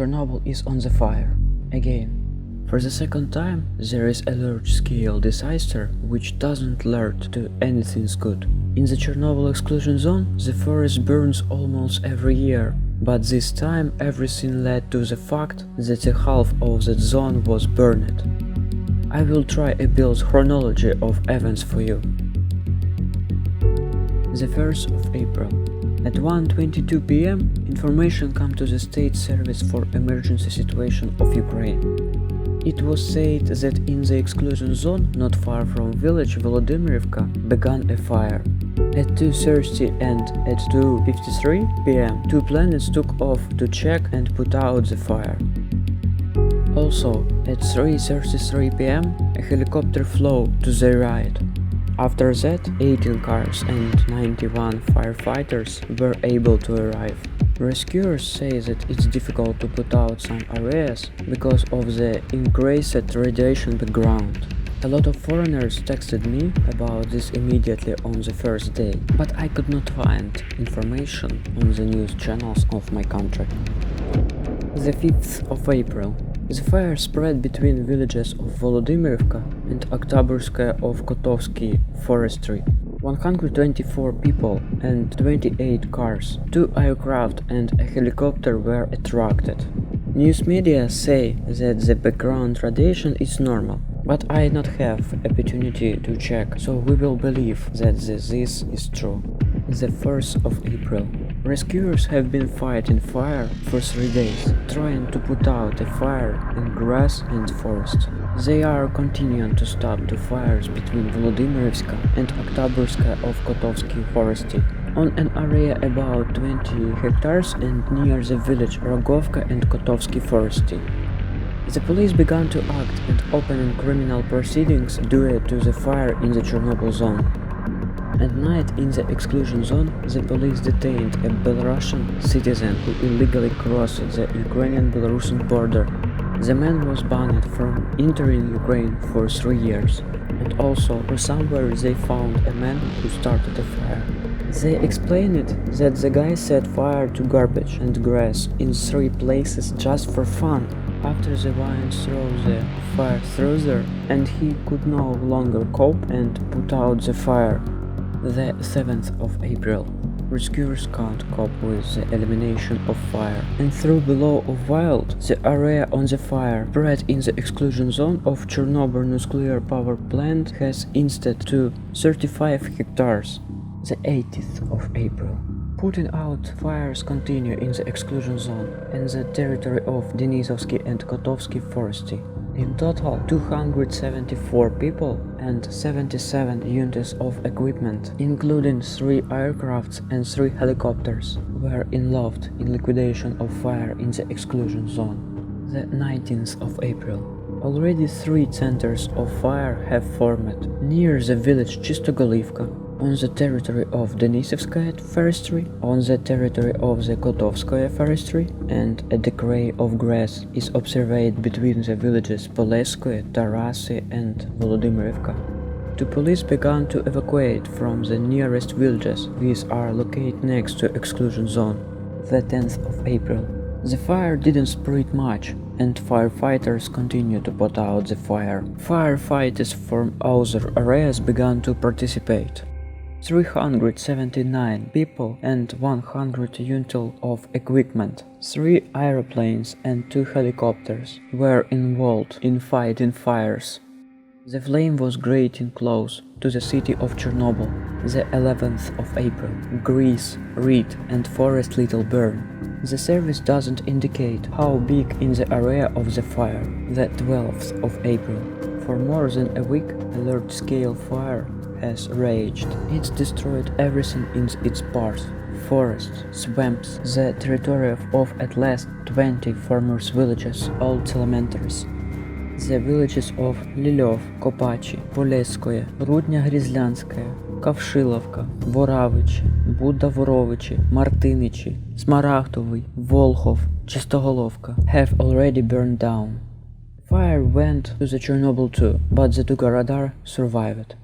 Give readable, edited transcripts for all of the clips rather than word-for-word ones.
Chernobyl is on the fire. Again. For the second time, there is a large-scale disaster which doesn't lead to anything good. In the Chernobyl exclusion zone, the forest burns almost every year, but this time everything led to the fact that the half of that zone was burned. I will try a build chronology of events for you. The 1st of April. At 1:22 p.m., information came to the State Service for Emergency Situation of Ukraine. It was said that in the exclusion zone, not far from village Volodymyrivka, began a fire. At 2:30 and at 2:53 p.m., two planes took off to check and put out the fire. Also, at 3:33 p.m., a helicopter flew to the right. After that, 18 cars and 91 firefighters were able to arrive. Rescuers say that it's difficult to put out some areas because of the increased radiation background. A lot of foreigners texted me about this immediately on the first day, but I could not find information on the news channels of my country. The 5th of April. The fire spread between villages of Volodymyrivka and Oktyabrsky of Kotovsky forestry. 124 people and 28 cars, 2 aircraft and a helicopter were attracted. News media say that the background radiation is normal, but I not have opportunity to check, so we will believe that this is true. The 1st of April. Rescuers have been fighting fire for 3 days, trying to put out a fire in grass and forest. They are continuing to stop the fires between Volodymyrivka and Oktyabrsky of Kotovsky forestry, on an area about 20 hectares and near the village Rogovka and Kotovsky forestry. The police began to act and opening criminal proceedings due to the fire in the Chernobyl zone. At night in the exclusion zone, the police detained a Belarusian citizen who illegally crossed the Ukrainian-Belarusian border. The man was banned from entering Ukraine for 3 years, and also somewhere they found a man who started a fire. They explained that the guy set fire to garbage and grass in 3 places just for fun. After the vines threw the fire through there, and he could no longer cope and put out the fire. The 7th of April. Rescuers can't cope with the elimination of fire, and through below of wild, the area on the fire spread in the exclusion zone of Chernobyl nuclear power plant has instead to 35 hectares. The 18th of April. Putting out fires continue in the exclusion zone and the territory of Denisovsky and Kotovsky forestry. In total, 274 people and 77 units of equipment, including 3 aircrafts and 3 helicopters, were involved in liquidation of fire in the exclusion zone. The 19th of April. Already 3 centers of fire have formed near the village Chistogolivka, on the territory of Denisovskaya forestry, on the territory of the Kotovskaya forestry, and a decay of grass is observed between the villages Poleskoye, Tarasy and Volodymyrivka. The police began to evacuate from the nearest villages, which are located next to exclusion zone. The 10th of April. The fire didn't spread much, and firefighters continued to put out the fire. Firefighters from other areas began to participate. 379 people and 100 units of equipment, 3 aeroplanes and 2 helicopters were involved in fighting fires. The flame was getting close to the city of Chernobyl. The 11th of April. Grease, reed and forest little burn. The service doesn't indicate how big in the area of the fire. The 12th of April. For more than a week, a large-scale fire has raged. It's destroyed everything in its path: forests, swamps, the territory of at least 20 former villages, old elementaries. The villages of Lilov, Kopachi, Poleskoye, Rudня-Грізлянська, Ковшиловка, Воравичі, Будда-Воровичі, Мартиничі, Смарагдовий, Волхов, Чистоголовка have already burned down. Fire went to the Chernobyl too, but the Tuga radar survived.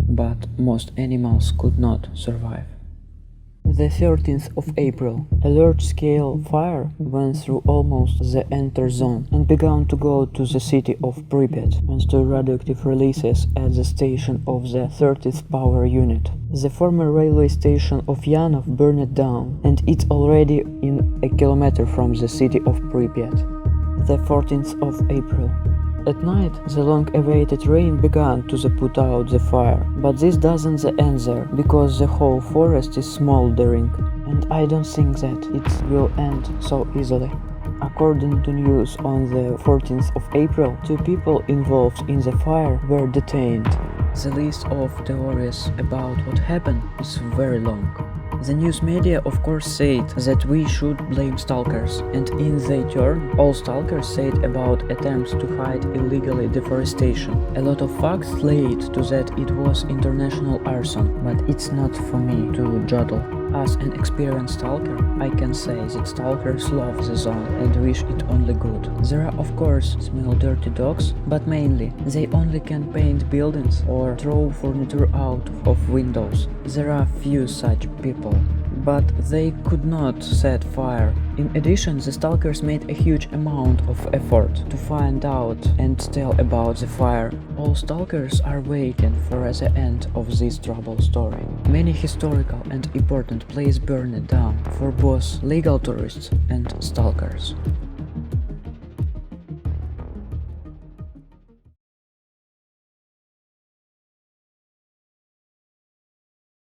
But most animals could not survive. The 13th of April, a large-scale fire went through almost the entire zone and began to go to the city of Pripyat and to radioactive releases at the station of the 30th power unit. The former railway station of Yanov burned down, and it's already in a kilometer from the city of Pripyat. The 14th of April. At night, the long-awaited rain began to put out the fire, but this doesn't end there, because the whole forest is smoldering, and I don't think that it will end so easily. According to news on the 14th of April, 2 people involved in the fire were detained. The list of theories about what happened is very long. The news media of course said that we should blame stalkers, and in their turn, all stalkers said about attempts to hide illegally deforestation. A lot of facts led to that it was international arson, but it's not for me to judge. As an experienced stalker, I can say that stalkers love the zone and wish it only good. There are of course small dirty dogs, but mainly they only can paint buildings or throw furniture out of windows. There are few such people, but they could not set fire. In addition, the stalkers made a huge amount of effort to find out and tell about the fire. All stalkers are waiting for the end of this trouble story. Many historical and important places burned down for both legal tourists and stalkers.